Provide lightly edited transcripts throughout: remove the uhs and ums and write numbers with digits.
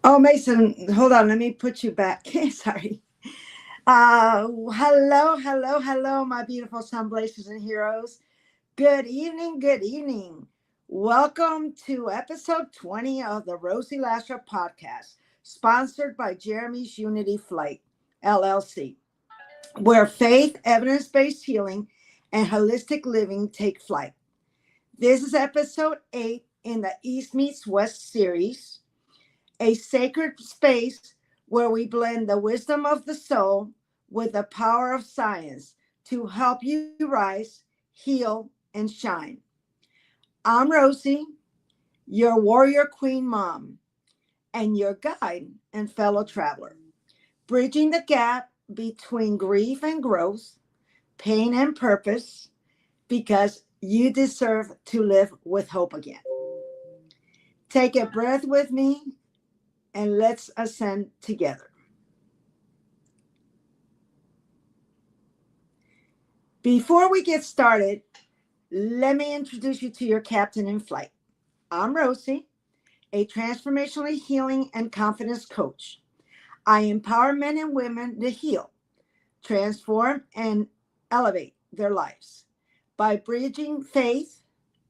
Oh, Mason, hold on. Let me put you back. Sorry. Hello, my beautiful sun blazers and heroes. Good evening, good evening. Welcome to episode 20 of the Rosie Lastra podcast, sponsored by Jeremy's Unity Flight, LLC, where faith, evidence based healing, and holistic living take flight. This is episode 8 in the East Meets West series, a sacred space where we blend the wisdom of the soul with the power of science to help you rise, heal, and shine. I'm Rosie, your warrior queen mom, and your guide and fellow traveler, bridging the gap between grief and growth, pain and purpose, because you deserve to live with hope again. Take a breath with me and let's ascend together. Before we get started, let me introduce you to your captain in flight. I'm Rosie, a transformationally healing and confidence coach. I empower men and women to heal, transform, and elevate their lives by bridging faith,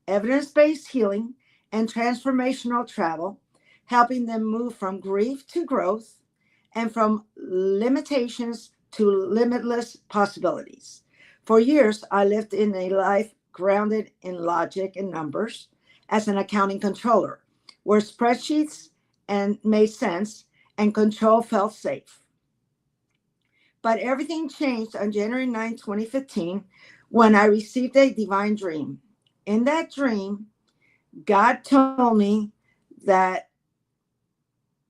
evidence based healing, and transformational travel, helping them move from grief to growth and from limitations to limitless possibilities. For years, I lived in a life grounded in logic and numbers as an accounting controller, where spreadsheets and made sense and control felt safe. But everything changed on January 9, 2015, when I received a divine dream. In that dream, God told me that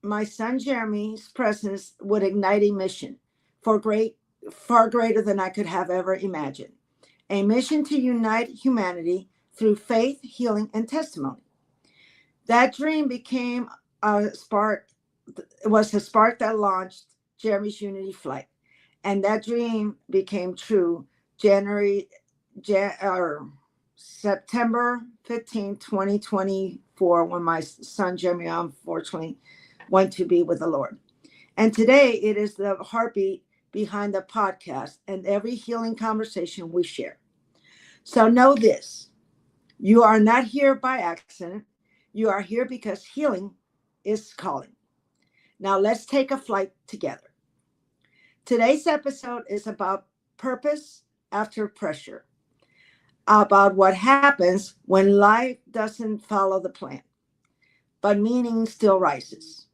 my son Jeremy's presence would ignite a mission for far greater than I could have ever imagined. A mission to unite humanity through faith, healing, and testimony. That dream became a spark, was the spark that launched Jeremy's Unity Flight. And that dream became true January, or September 15, 2024, when my son Jeremy unfortunately went to be with the Lord. And today it is the heartbeat behind the podcast and every healing conversation we share. So know this: you are not here by accident. You are here because healing is calling. Now let's take a flight together. Today's episode is about purpose after pressure, about what happens when life doesn't follow the plan, but meaning still rises.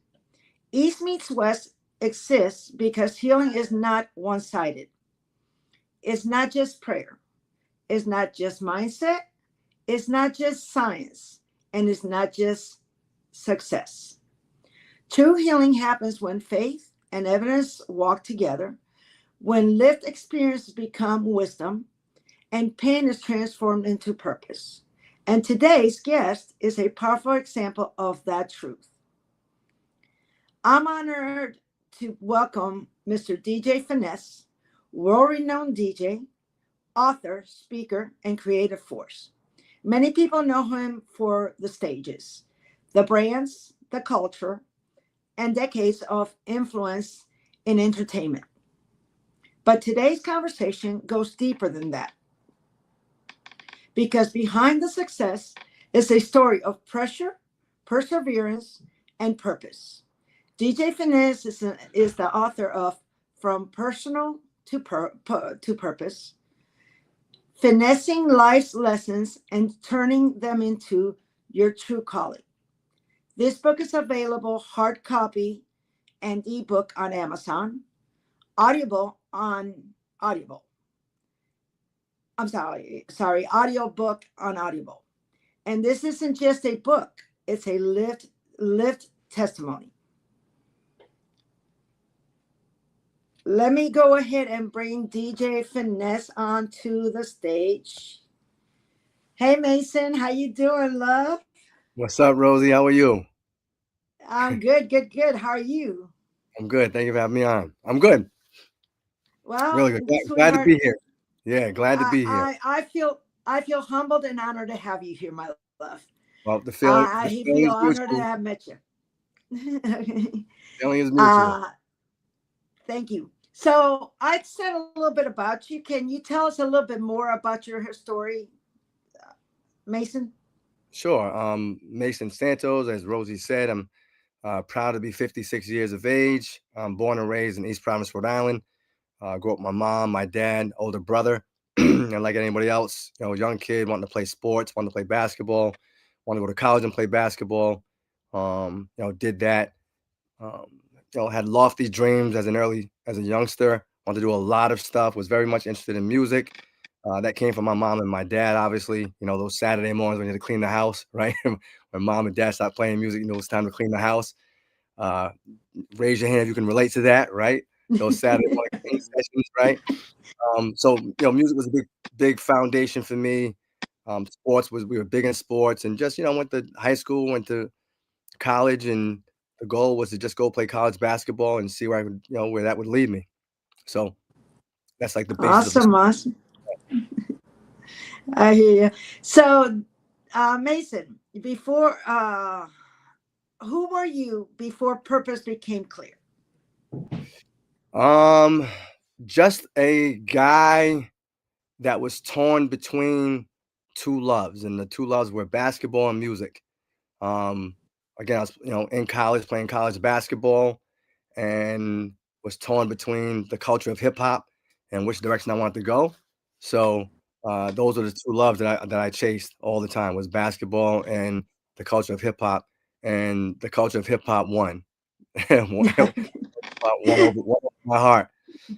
East meets West exists because healing is not one sided. It's not just prayer, it's not just mindset, it's not just science, and it's not just success. True healing happens when faith and evidence walk together, when lived experiences become wisdom, and pain is transformed into purpose. And today's guest is a powerful example of that truth. I'm honored to welcome Mr. DJ Finesse, world renowned DJ, author, speaker, and creative force. Many people know him for the stages, the brands, the culture, and decades of influence in entertainment. But today's conversation goes deeper than that, because behind the success is a story of pressure, perseverance, and purpose. DJ Finesse is the author of From Personal to Purpose, Finessing Life's Lessons and Turning Them into Your True Calling. This book is available hard copy and ebook on Amazon, Audible on Audible. Audiobook on Audible. And this isn't just a book, it's a lived testimony. Let me go ahead and bring DJ Finesse onto the stage. Hey Mason, how you doing, love? What's up, Rosie? How are you? I'm good. How are you? I'm good. Thank you for having me on. I'm good. Well, Really good. Glad to sweetheart, be here. Yeah, glad to I be here. I, I feel I feel humbled and honored to have you here, my love. Well, the I feeling feel is honored to mutual. have met you. Feeling is mutual. uh, thank you. So I said a little bit about you. Can you tell us a little bit more about your story, Mason? Sure. Mason Santos, as Rosie said, I'm proud to be 56 years of age. I'm born and raised in East Providence, Rhode Island. Grew up with my mom, my dad, older brother, and like anybody else, young kid wanting to play sports, wanting to play basketball, wanted to go to college and play basketball. Did that. Um, had lofty dreams as a youngster. Wanted to do a lot of stuff. Was very much interested in music. That came from my mom and my dad. Obviously, those Saturday mornings when you had to clean the house, right? When mom and dad stopped playing music, it's time to clean the house. Uh, Raise your hand if you can relate to that, right? Those Saturday morning cleaning sessions, right? So music was a big foundation for me. Sports we were big in sports, and just went to high school, went to college, and the goal was to just go play college basketball and see where I would, where that would lead me. So that's like the basis of the Awesome, awesome. I hear you. So, Mason, before who were you before purpose became clear? um just a guy that was torn between two loves, and the two loves were basketball and music. Um Again, I was in college playing college basketball, and was torn between the culture of hip hop and which direction I wanted to go. So those are the two loves that I chased all the time, was basketball and the culture of hip hop, and the culture of hip hop won. Won over my heart.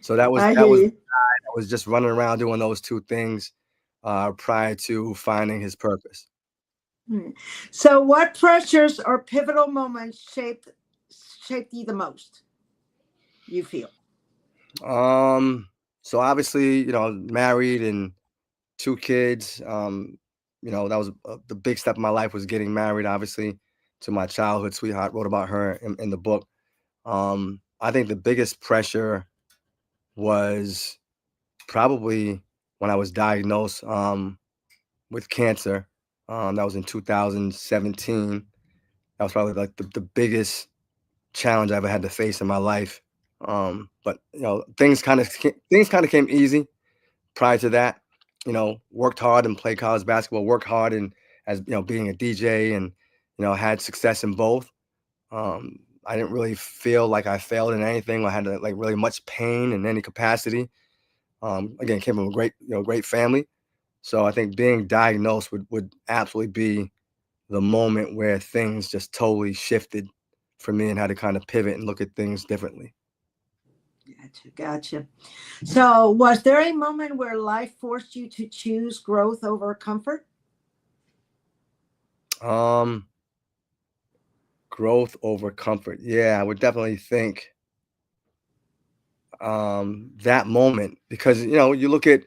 So that was I that hear was you. I was just running around doing those two things prior to finding his purpose. Hmm. So, what pressures or pivotal moments shaped you the most? You feel? Um, so obviously, married and two kids. That was the big step in my life, was getting married, obviously, to my childhood sweetheart. Wrote about her in the book. I think the biggest pressure was probably when I was diagnosed with cancer. That was in 2017. That was probably like the biggest challenge I ever had to face in my life. But things kind of came easy prior to that. Worked hard and played college basketball, worked hard and as being a DJ, and had success in both. I didn't really feel like I failed in anything. I had like really much pain in any capacity. Again, came from a great family. So I think being diagnosed would absolutely be the moment where things just totally shifted for me, and had to kind of pivot and look at things differently. Gotcha, gotcha. So, was there a moment where life forced you to choose growth over comfort? Um, Growth over comfort. Yeah, I would definitely think that moment, because you look at,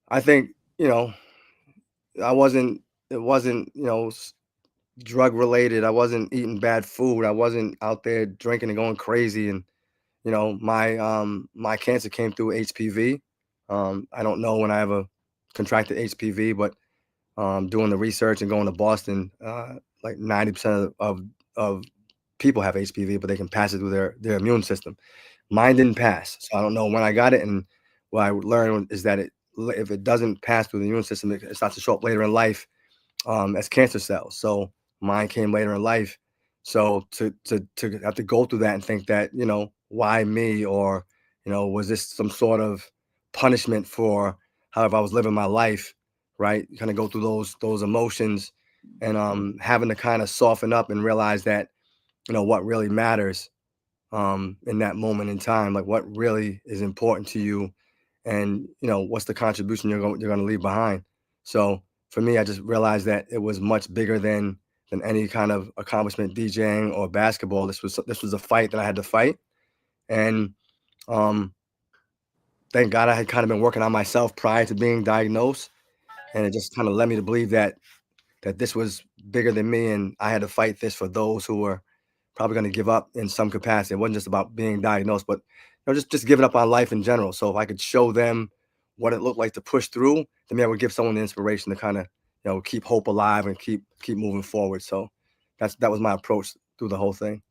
I think, I wasn't it wasn't drug related. I wasn't eating bad food. I wasn't out there drinking and going crazy. And my cancer came through HPV. I don't know when I ever contracted HPV, but doing the research and going to Boston, like 90% of people have HPV, but they can pass it through their immune system. Mine didn't pass, so I don't know when I got it. And what I learned is that if it doesn't pass through the immune system, it starts to show up later in life, as cancer cells. So mine came later in life. So to have to go through that and think that, why me? Or was this some sort of punishment for however I was living my life, right? Kind of go through those emotions, and having to kind of soften up and realize that, what really matters in that moment in time, like what really is important to you, and what's the contribution you're going to leave behind. So for me, I just realized that it was much bigger than any kind of accomplishment, DJing or basketball. This was a fight that I had to fight. And um thank God I had kind of been working on myself prior to being diagnosed, and it just kind of led me to believe that this was bigger than me, and I had to fight this for those who were probably going to give up in some capacity. It wasn't just about being diagnosed, but just giving up on life in general. So if I could show them what it looked like to push through, then maybe I would give someone the inspiration to kind of keep hope alive and keep moving forward. So that was my approach through the whole thing.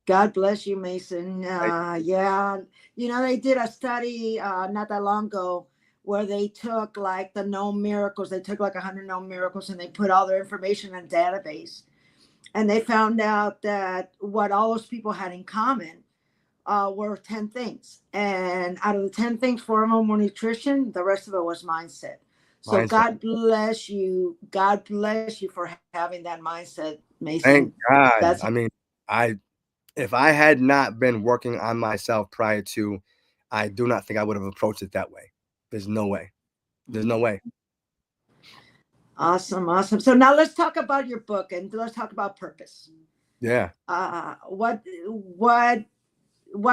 God bless you, Mason. Right? Yeah, they did a study not that long ago where they took like the known miracles. They took like 100 known miracles and they put all their information in a database. And they found out that what all those people had in common were 10 things. And out of the 10 things, four of them were nutrition, the rest of it was mindset. So Mindset. God bless you. God bless you for having that mindset, Mason. Thank God. That's I mean, I if I had not been working on myself prior to, I do not think I would have approached it that way. There's no way. There's no way. awesome. Awesome. So now let's talk about your book and let's talk about purpose. Yeah. What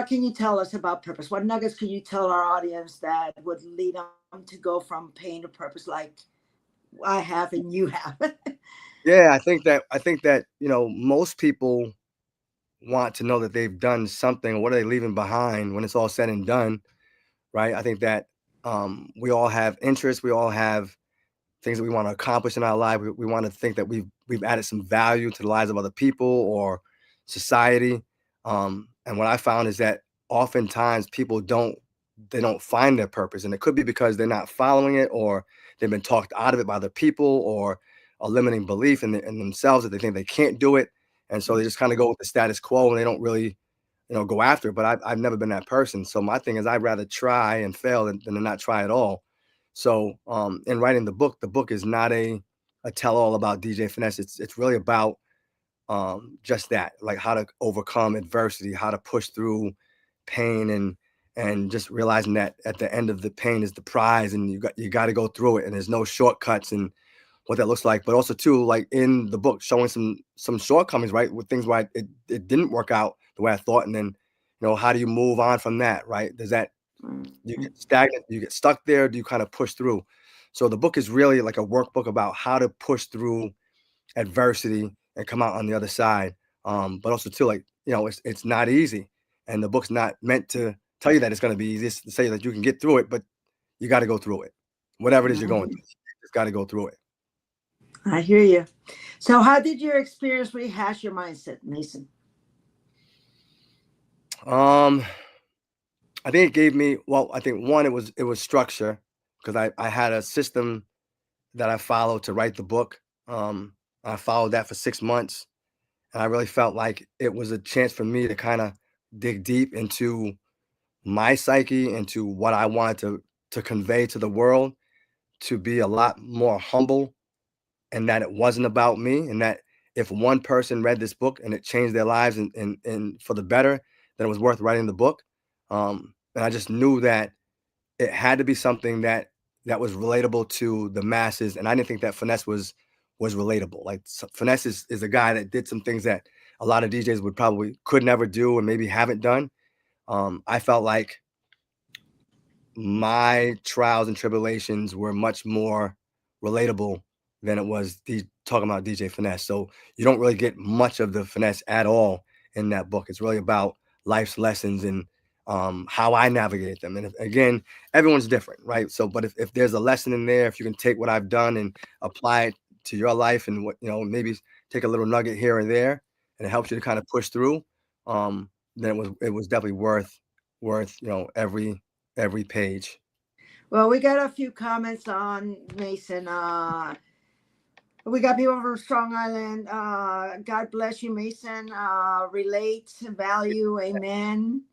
can you tell us about purpose? What nuggets can you tell our audience that would lead them to go from pain to purpose like I have and you have? Yeah, I think that, most people want to know that they've done something. What are they leaving behind when it's all said and done, right? I think that we all have interests. We all have things that we want to accomplish in our life. We want to think that we've added some value to the lives of other people or society. And what I found is that oftentimes people don't find their purpose, and it could be because they're not following it, or they've been talked out of it by other people, or a limiting belief in themselves that they think they can't do it, and so they just kind of go with the status quo and they don't really go after it. But I've never been that person. So my thing is I'd rather try and fail than to not try at all. So in writing the book is not a tell all about DJ Finesse. It's really about just that, like how to overcome adversity, how to push through pain, and just realizing that at the end of the pain is the prize, and you got to go through it, and there's no shortcuts, and what that looks like. But also too, like in the book, showing some shortcomings, right, with things where it didn't work out the way I thought, and then how do you move on from that, right? Does that do you get stagnant? Do you get stuck there? Do you kind of push through? So the book is really like a workbook about how to push through adversity and come out on the other side. But also too, like it's not easy, and the book's not meant to tell you that it's going to be easy. It's to say that you can get through it, but you got to go through it. Whatever it is you're going through, you just got to go through it. I hear you. So, how did your experience rehash your mindset, Mason? Um, I think it gave me, well, I think one, it was structure, because I had a system that I followed to write the book. I followed that for 6 months, and I really felt like it was a chance for me to kind of dig deep into my psyche, into what I wanted to convey to the world, to be a lot more humble, and that it wasn't about me, and that if one person read this book and it changed their lives and for the better, then it was worth writing the book. And I just knew that it had to be something that was relatable to the masses, and I didn't think that Finesse was relatable. Like Finesse is a guy that did some things that a lot of DJs could never do and maybe haven't done. I felt like my trials and tribulations were much more relatable than it was talking about DJ Finesse. So you don't really get much of the finesse at all in that book. It's really about life's lessons and how I navigate them. And again, everyone's different, right? So, but if there's a lesson in there, if you can take what I've done and apply it to your life, and maybe take a little nugget here and there, and it helps you to kind of push through, then it was definitely worth every page. Well, we got a few comments on Mason. We got people from Strong Island. God bless you, Mason. Relate, value, amen.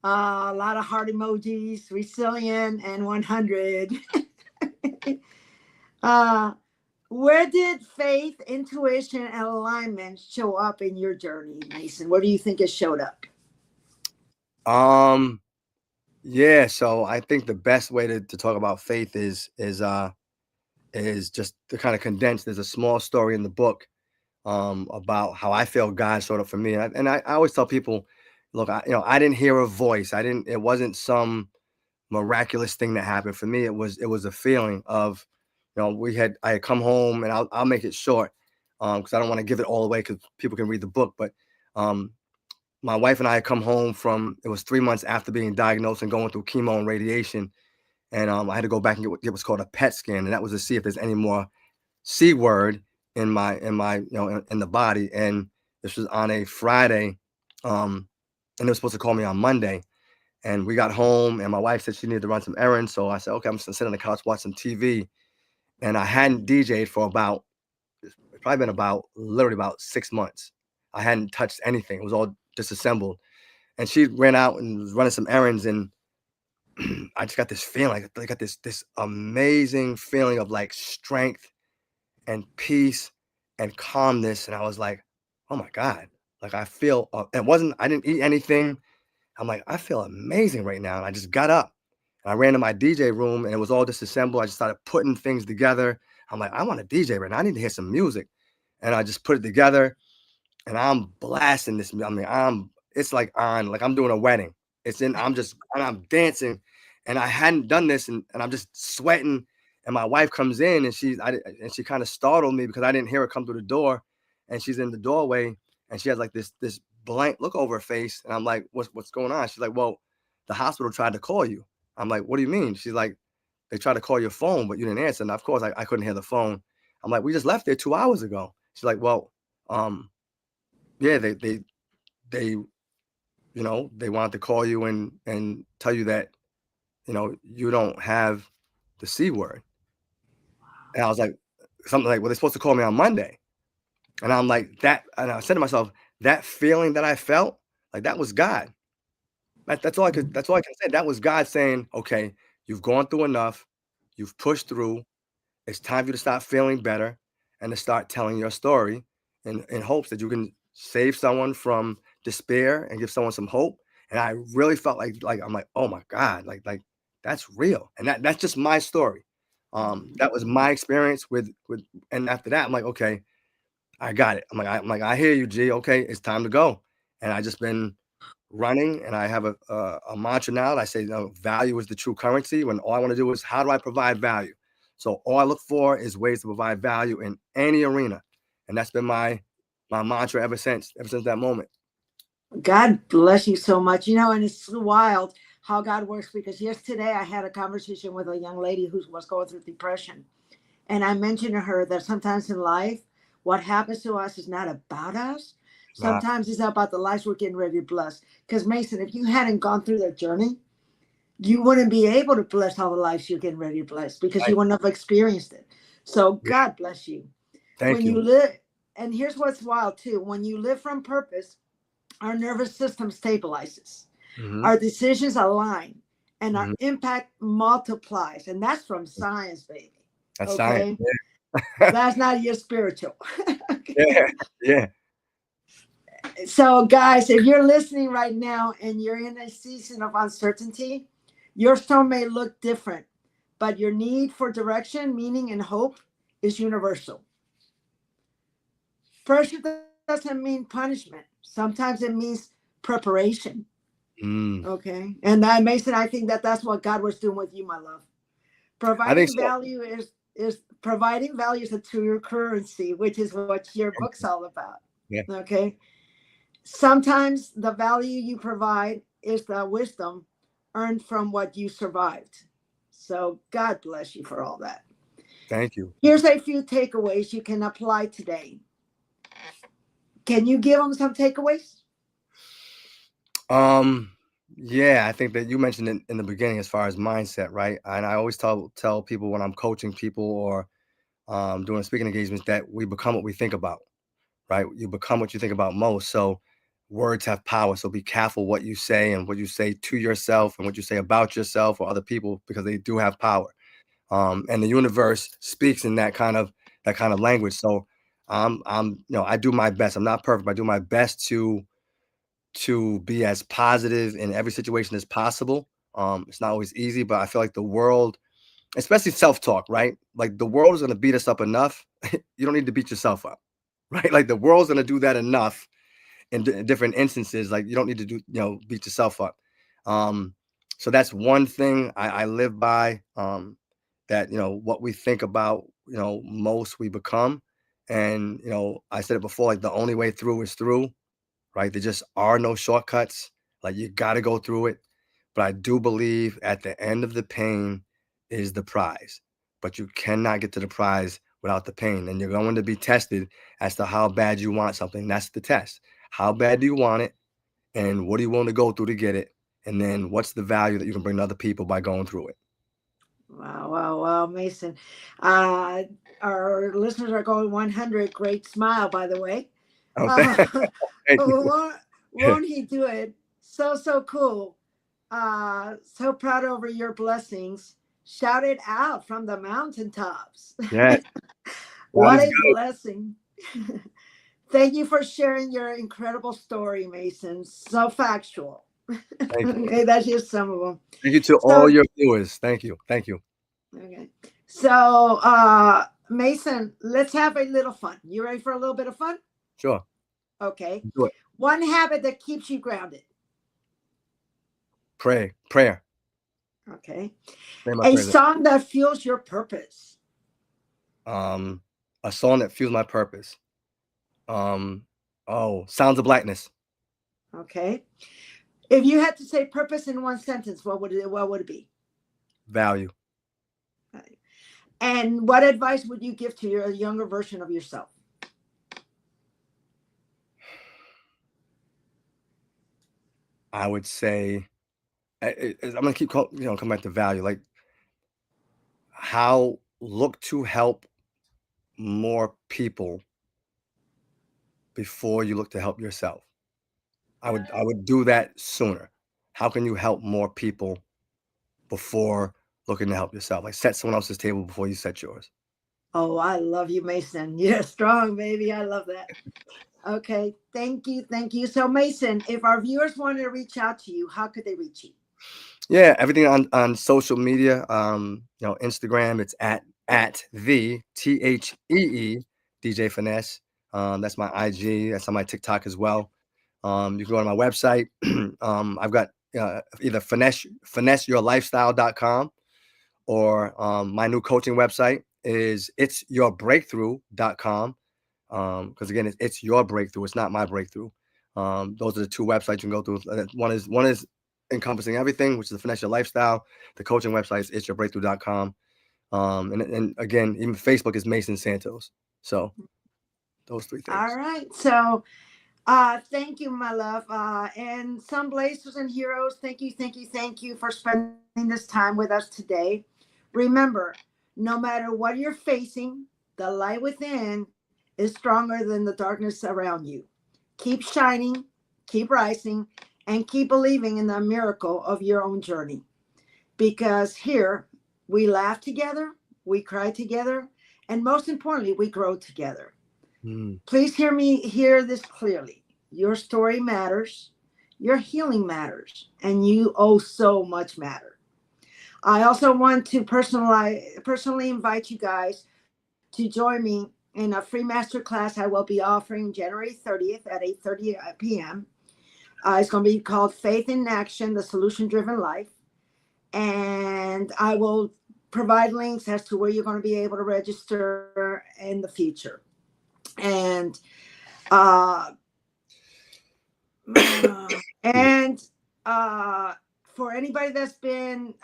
A lot of heart emojis, resilient, and 100. uh, where did faith, intuition, and alignment show up in your journey, Mason? Where do you think it showed up? Yeah, so I think the best way to talk about faith is just to kind of condense. There's a small story in the book about how I feel God showed up for me, and I always tell people, look, I didn't hear a voice. It wasn't some miraculous thing that happened for me. It was a feeling of, I had come home, and I'll make it short, because I don't want to give it all away, because people can read the book. But um, my wife and I had come home from, it was 3 months after being diagnosed and going through chemo and radiation, and I had to go back and get what's called a PET scan, and that was to see if there's any more C word in my in the body. And this was on a Friday, and they were supposed to call me on Monday. And we got home, and my wife said she needed to run some errands. So I said, okay, I'm just gonna sit on the couch, watch some TV. And I hadn't DJ'd for about, it's probably been about literally about 6 months. I hadn't touched anything. It was all disassembled. And she ran out and was running some errands, and I just got this feeling, like I got this amazing feeling of like strength and peace and calmness. And I was like, oh my God, like I feel, I didn't eat anything. I'm like, I feel amazing right now. And I just got up and I ran to my DJ room, and it was all disassembled. I just started putting things together. I'm like, I want to DJ right now. I need to hear some music. And I just put it together, and I'm blasting this. I mean, it's like like I'm doing a wedding. And I'm dancing, and I hadn't done this, and I'm just sweating. And my wife comes in, and and she kind of startled me because I didn't hear her come through the door, and she's in the doorway, and she has like this blank look over her face, and I'm like, what's going on? She's like, well, the hospital tried to call you. I'm like, what do you mean? She's like, they tried to call your phone, but you didn't answer. And of course, I couldn't hear the phone. I'm like, we just left there 2 hours ago. She's like, well, yeah, they they wanted to call you and tell you that you don't have the C word. And I was like, something like, well, they're supposed to call me on Monday. And I'm like, that, and I said to myself, that feeling that I felt, like that was God. That's all I can say. That was God saying, okay, you've gone through enough, you've pushed through. It's time for you to start feeling better and to start telling your story in hopes that you can save someone from despair and give someone some hope. And I really felt like I'm like, oh my God, like that's real. And that's just my story. That was my experience with and after that, I'm like, okay, I got it. I'm like, I hear you, G. Okay, it's time to go. And I just been running, and I have a mantra now. I say, value is the true currency. When all I want to do is, how do I provide value? So all I look for is ways to provide value in any arena, and that's been my mantra ever since that moment. God bless you so much. And it's wild how God works, because yesterday I had a conversation with a young lady who was going through depression. And I mentioned to her that sometimes in life, what happens to us is not about us. Wow. Sometimes it's about the lives we're getting ready to bless. Because, Mason, if you hadn't gone through that journey, you wouldn't be able to bless all the lives you're getting ready to bless, because you Right. wouldn't have experienced it. So, Yeah. God bless you. Thank When you you. live, and here's what's wild too, when you live from purpose, our nervous system stabilizes, Hmm. our decisions align, and our Hmm. impact multiplies. And that's from science, baby. That's science. Okay. Yeah. That's not your spiritual. Okay. Yeah. Yeah. So, guys, if you're listening right now and you're in a season of uncertainty, your storm may look different, but your need for direction, meaning, and hope is universal. Pressure doesn't mean punishment. Sometimes it means preparation. Mm. Okay. And that, Mason, I think that that's what God was doing with you, my love. I think Providing so. value is providing value is a true currency, which is what your book's all about. Yeah. Okay. Sometimes the value you provide is the wisdom earned from what you survived. So God bless you for all that. Thank you. Here's a few takeaways you can apply today. Can you give them some takeaways? Um, yeah, I think that you mentioned it in the beginning as far as mindset, right? And I always tell people when I'm coaching people or doing speaking engagements that we become what we think about, right? You become what you think about most. So words have power. So be careful what you say and what you say to yourself and what you say about yourself or other people, because they do have power. And the universe speaks in that kind of language. So I do my best. I'm not perfect, but I do my best to be as positive in every situation as possible. It's not always easy, but I feel like the world, especially self-talk, right? Like the world is going to beat us up enough. You don't need to beat yourself up, right? Like the world's going to do that enough in different instances. Like you don't need to beat yourself up. Um, so that's one thing I live by. That what we think about, most we become. And I said it before, like the only way through is through, right? There just are no shortcuts. Like you got to go through it. But I do believe at the end of the pain is the prize. But you cannot get to the prize without the pain. And you're going to be tested as to how bad you want something. That's the test. How bad do you want it? and what are you willing to go through to get it? And then what's the value that you can bring to other people by going through it? Wow, wow, wow, Mason. Uh, our listeners are going 100. Great smile, by the way. Oh, Uh, thank you. won't he do it? So, so cool. So proud over your blessings. Shout it out from the mountaintops. Yes, God What is a good. blessing. Thank you for sharing your incredible story, Mason. So factual. Thank you. Okay, that's just some of them. Thank you to all So, your viewers. Thank you. Thank you. okay. So, Mason, let's have a little fun. You ready for a little bit of fun? Sure. Okay. Do it. One habit that keeps you grounded. Prayer. Okay. Say my A prayers. song that fuels your purpose. A song that fuels my purpose. Sounds of Blackness. Okay. If you had to say purpose in one sentence, what would it be? Value. And what advice would you give to your younger version of yourself? I would say I'm gonna keep come back to value. Like how look to help more people before you look to help yourself. I would do that sooner. How can you help more people before looking to help yourself? Like set someone else's table before you set yours. Oh, I love you, Mason. You're strong, baby. I love that. Okay. Thank you. Thank you. So, Mason, if our viewers wanted to reach out to you, how could they reach you? Yeah, everything on social media. Instagram. It's at the DJ Finesse. That's my IG. That's on my TikTok as well. You can go to my website. I've got either finesseyourlifestyle.com or my new coaching website is it'syourbreakthrough.com. Because again, it's your breakthrough. It's not my breakthrough. Those are the two websites you can go through. One is encompassing everything, which is the Finesse Your Lifestyle. The coaching website is it'syourbreakthrough.com. And again, even Facebook is Mason Santos. So those three All things. right. So, thank you, my love. And some blazers and heroes, thank you, thank you, thank you for spending this time with us today. Remember, no matter what you're facing, the light within is stronger than the darkness around you. Keep shining, keep rising, and keep believing in the miracle of your own journey. Because here we laugh together, we cry together, and most importantly, we grow together. Mm. Please hear this clearly. Your story matters, your healing matters, and you owe so much matter. I also want to personally invite you guys to join me in a free masterclass I will be offering January 30th at 8:30 p.m. It's going to be called Faith in Action: The Solution Driven Life, and I will provide links as to where you're going to be able to register in the future. And uh, and for anybody that's been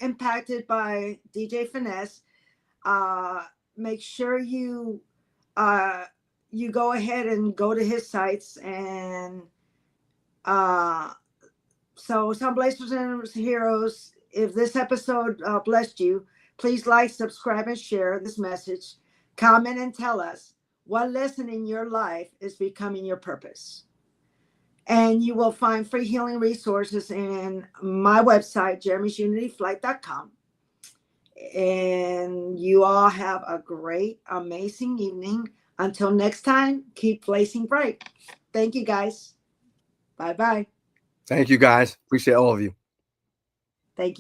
impacted by DJ Finesse, uh, make sure uh, you go ahead and go to his sites. And uh, so, some Blazers and Heroes, if this episode blessed you, please like, subscribe, and share this message. Comment and tell us what lesson in your life is becoming your purpose. And you will find free healing resources in my website, jeremy'sunityflight.com. And you all have a great, amazing evening. Until next time, keep placing bright. Thank you, guys. Bye bye. Thank you guys. Appreciate all of you. Thank you.